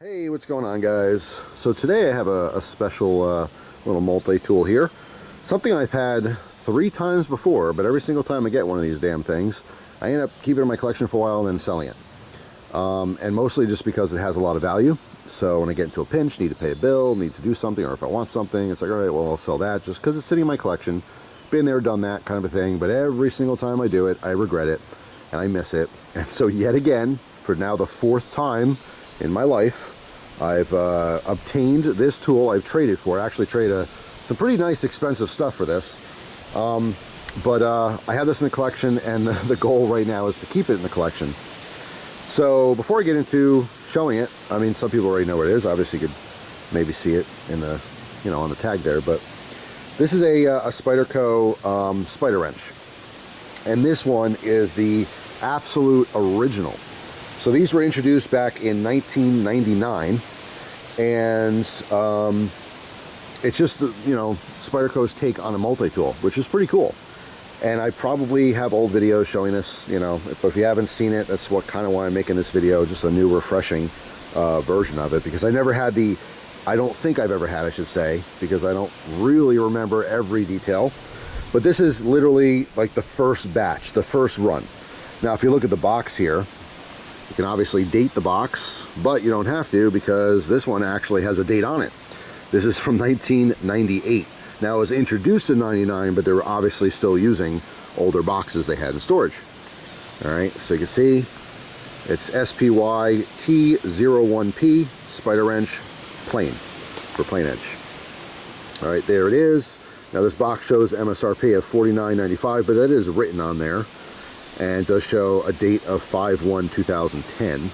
Hey, what's going on, guys? So today I have a special little multi-tool here. Something I've had 3 times before, but every single time I get one of these damn things, I end up keeping it in my collection for a while and then selling it. And mostly just because it has a lot of value. So when I get into a pinch, need to pay a bill, need to do something, or if I want something, it's like, all right, well, I'll sell that just because it's sitting in my collection. Been there, done that kind of a thing, but every single time I do it, I regret it, and I miss it. And so yet again, for now the 4th time in my life, I've obtained this tool. I've traded for it. I actually traded some pretty nice expensive stuff for this. But I have this in the collection, and the goal right now is to keep it in the collection. So before I get into showing it, I mean, some people already know what it is. Obviously you could maybe see it in the, you know, on the tag there, but this is a Spyderco Spyderench. And this one is the absolute original. So these were introduced back in 1999, and it's just, you know, Spyderco's take on a multi-tool, which is pretty cool. And I probably have old videos showing this, you know, but if you haven't seen it, that's what kind of why I'm making this video, just a new, refreshing version of it, because I never had the, I don't think I've ever had, I should say, because I don't really remember every detail. But this is literally like the first batch, the first run. Now, if you look at the box here, you can obviously date the box, but you don't have to, because this one actually has a date on it. This is from 1998. Now, it was introduced in 99, but they were obviously still using older boxes they had in storage. All right, so you can see it's SPY-T01P Spyderench plain, for plain edge. All right, there it is. Now, this box shows MSRP of $49.95, but that is written on there. And it does show a date of 5/1/2010.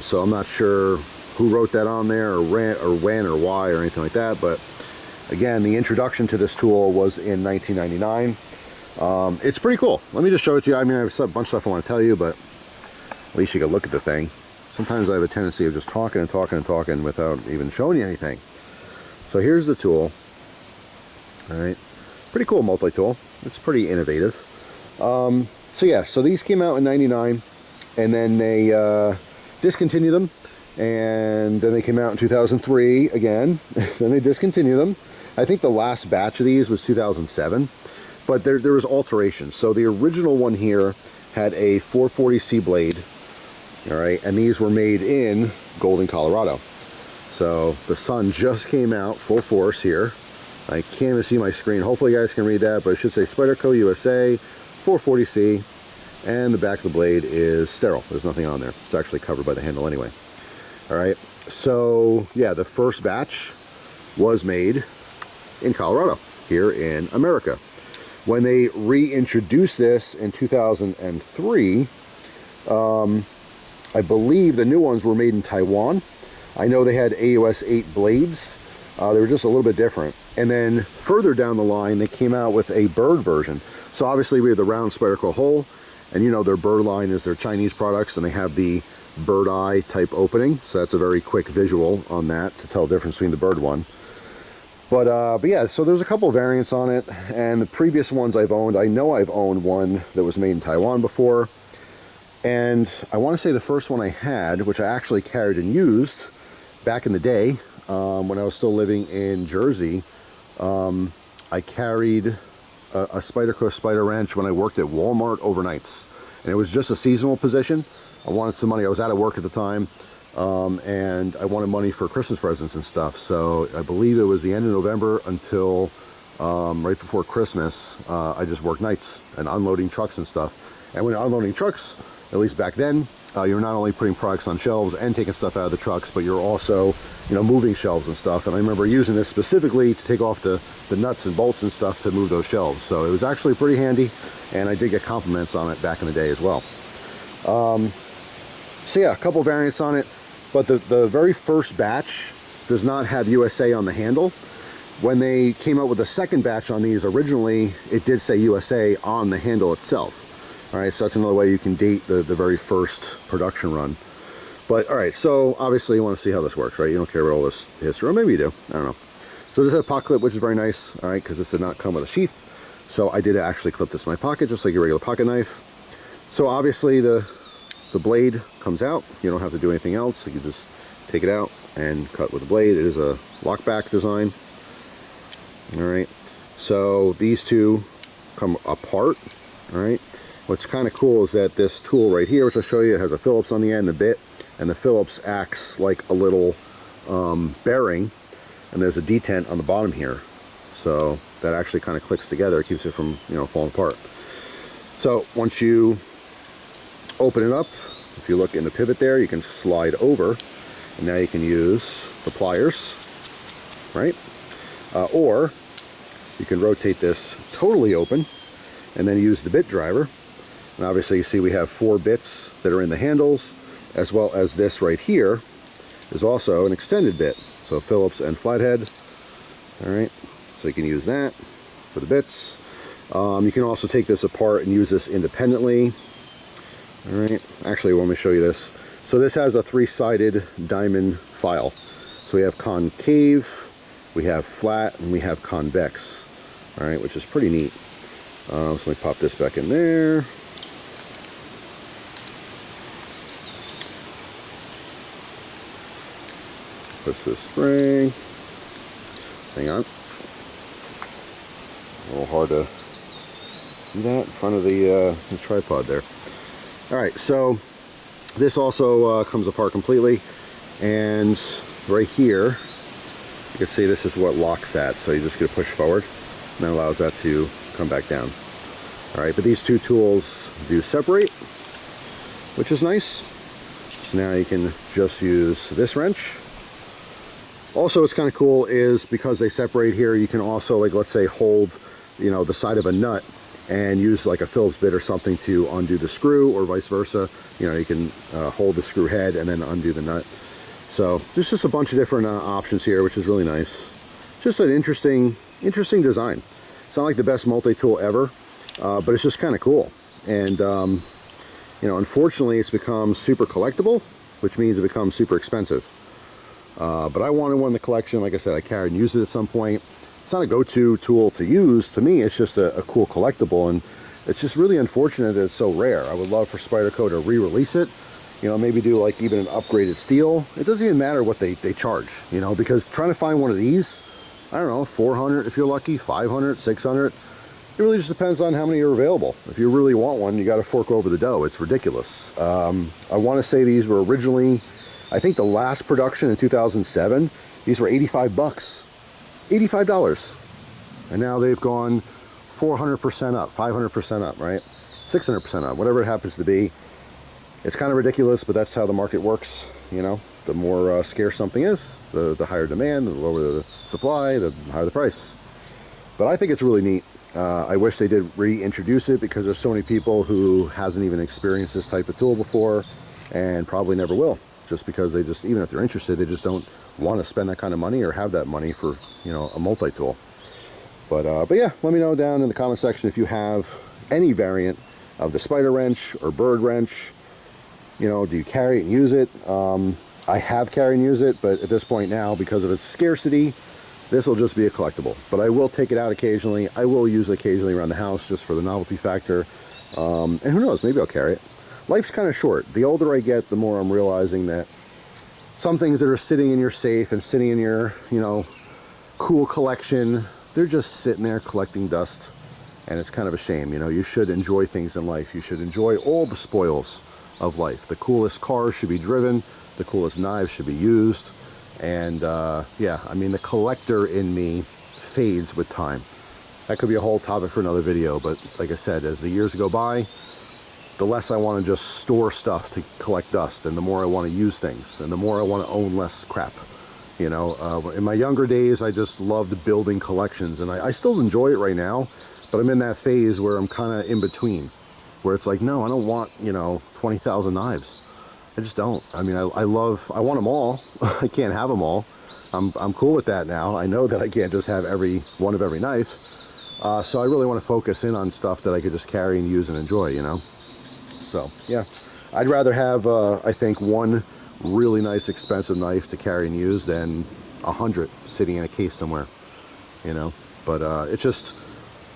So I'm not sure who wrote that on there, or when or why or anything like that. But again, the introduction to this tool was in 1999. It's pretty cool. Let me just show it to you. I mean, I have a bunch of stuff I want to tell you, but at least you can look at the thing. Sometimes I have a tendency of just talking and talking and talking without even showing you anything. So here's the tool. All right, pretty cool multi-tool. It's pretty innovative. So yeah, so these came out in 99, and then they discontinued them, and then they came out in 2003 again. Then they discontinued them. I think the last batch of these was 2007, but there was alterations. So the original one here had a 440C blade, all right, and these were made in Golden, Colorado. So the sun just came out full force here. I can't even see my screen. Hopefully you guys can read that, but it should say Spyderco USA 440C, and the back of the blade is sterile. There's nothing on there. It's actually covered by the handle anyway. All right, so yeah, the first batch was made in Colorado, here in America. When they reintroduced this in 2003, I believe the new ones were made in Taiwan. I know they had AUS 8 blades. They were just a little bit different. And then further down the line, they came out with a bird version. So obviously we have the round Spyderco hole, and you know their bird line is their Chinese products, and they have the bird eye type opening. So that's a very quick visual on that to tell the difference between the bird one. But yeah, so there's a couple of variants on it, and the previous ones I've owned, I know I've owned one that was made in Taiwan before. And I want to say the first one I had, which I actually carried and used back in the day, when I was still living in Jersey, I carried a Spyderco Spyderench when I worked at Walmart overnights, and it was just a seasonal position. I wanted some money. I was out of work at the time, and I wanted money for Christmas presents and stuff. So I believe it was the end of November until right before Christmas. I just worked nights and unloading trucks and stuff. And when unloading trucks, at least back then, you're not only putting products on shelves and taking stuff out of the trucks, but you're also, you know, moving shelves and stuff. And I remember using this specifically to take off the nuts and bolts and stuff to move those shelves. So it was actually pretty handy, and I did get compliments on it back in the day as well. So yeah, a couple variants on it, but the very first batch does not have USA on the handle. When they came out with the second batch on these, originally it did say USA on the handle itself. All right, so that's another way you can date the very first production run. But all right, so obviously you want to see how this works, right? You don't care about all this history, or maybe you do, I don't know. So this is a pocket clip, which is very nice, all right, because this did not come with a sheath. So I did actually clip this in my pocket, just like your regular pocket knife. So obviously the blade comes out. You don't have to do anything else. You can just take it out and cut with a blade. It is a lockback design. All right, so these two come apart. All right, what's kind of cool is that this tool right here, which I'll show you, it has a Phillips on the end, the bit, and the Phillips acts like a little bearing, and there's a detent on the bottom here, so that actually kind of clicks together. It keeps it from, you know, falling apart. So once you open it up, if you look in the pivot there, you can slide over, and now you can use the pliers, right? Or you can rotate this totally open and then use the bit driver. And obviously you see we have 4 bits that are in the handles, as well as this right here is also an extended bit. So Phillips and flathead. All right, so you can use that for the bits. You can also take this apart and use this independently. All right, actually let me show you this. So this has a 3-sided diamond file. So we have concave, we have flat, and we have convex. All right, which is pretty neat. So let me pop this back in there. Push this spring. Hang on. A little hard to do that in front of the tripod there. All right, so this also comes apart completely, and right here you can see this is what locks at. So you just get to push forward, and that allows that to come back down. All right, but these two tools do separate, which is nice. So now you can just use this wrench. Also, what's kind of cool is because they separate here, you can also, like, let's say, hold, you know, the side of a nut and use like a Phillips bit or something to undo the screw, or vice versa. You know, you can hold the screw head and then undo the nut. So there's just a bunch of different options here, which is really nice. Just an interesting design. It's not like the best multi-tool ever, but it's just kind of cool. And you know, unfortunately, it's become super collectible, which means it becomes super expensive. But I wanted one in the collection. Like I said, I carried and used it at some point. It's not a go-to tool to use. To me, it's just a cool collectible, and it's just really unfortunate that it's so rare. I would love for Spyderco to re-release it. You know, maybe do like even an upgraded steel. It doesn't even matter what they charge, you know, because trying to find one of these, I don't know, 400 if you're lucky, 500, 600. It really just depends on how many are available. If you really want one, you got to fork over the dough. It's ridiculous. I want to say these were originally, I think the last production in 2007, these were 85 bucks. $85. And now they've gone 400% up, 500% up, right? 600% up, whatever it happens to be. It's kind of ridiculous, but that's how the market works, you know. The more scarce something is, the higher demand, the lower the supply, the higher the price. But I think it's really neat. I wish they did reintroduce it, because there's so many people who hasn't even experienced this type of tool before and probably never will, just because they just, even if they're interested, they just don't want to spend that kind of money or have that money for, you know, a multi-tool. But yeah, let me know down in the comment section if you have any variant of the Spyderench or bird wrench. You know, do you carry it and use it? I have carried and used it, but at this point now, because of its scarcity, this will just be a collectible. But I will take it out occasionally. I will use it occasionally around the house just for the novelty factor. And who knows, maybe I'll carry it. Life's kind of short. The older I get, the more I'm realizing that some things that are sitting in your safe and sitting in your, you know, cool collection, they're just sitting there collecting dust. And it's kind of a shame. You know, you should enjoy things in life. You should enjoy all the spoils of life. The coolest cars should be driven. The coolest knives should be used. And yeah, I mean, the collector in me fades with time. That could be a whole topic for another video, but like I said, as the years go by, the less I want to just store stuff to collect dust, and the more I want to use things, and the more I want to own less crap. You know, in my younger days, I just loved building collections, and I still enjoy it right now, but I'm in that phase where I'm kind of in between, where it's like, no, I don't want, you know, 20,000 knives. I just don't. I mean, I want them all. I can't have them all. I'm cool with that now. I know that I can't just have every one of every knife. So I really want to focus in on stuff that I could just carry and use and enjoy, you know? So, yeah. I'd rather have, I think, one really nice expensive knife to carry and use than 100 sitting in a case somewhere, you know? But it's just,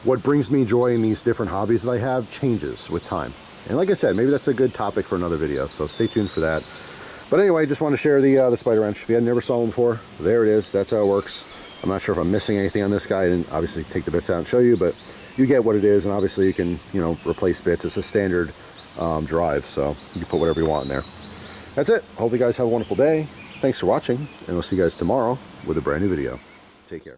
what brings me joy in these different hobbies that I have changes with time. And like I said, maybe that's a good topic for another video, so stay tuned for that. But anyway, just want to share the Spyderench. If you had never saw one before, there it is. That's how it works. I'm not sure if I'm missing anything on this guy. I didn't obviously take the bits out and show you, but you get what it is, and obviously you can, you know, replace bits. It's a standard drive, so you can put whatever you want in there. That's it. Hope you guys have a wonderful day. Thanks for watching, and we'll see you guys tomorrow with a brand new video. Take care.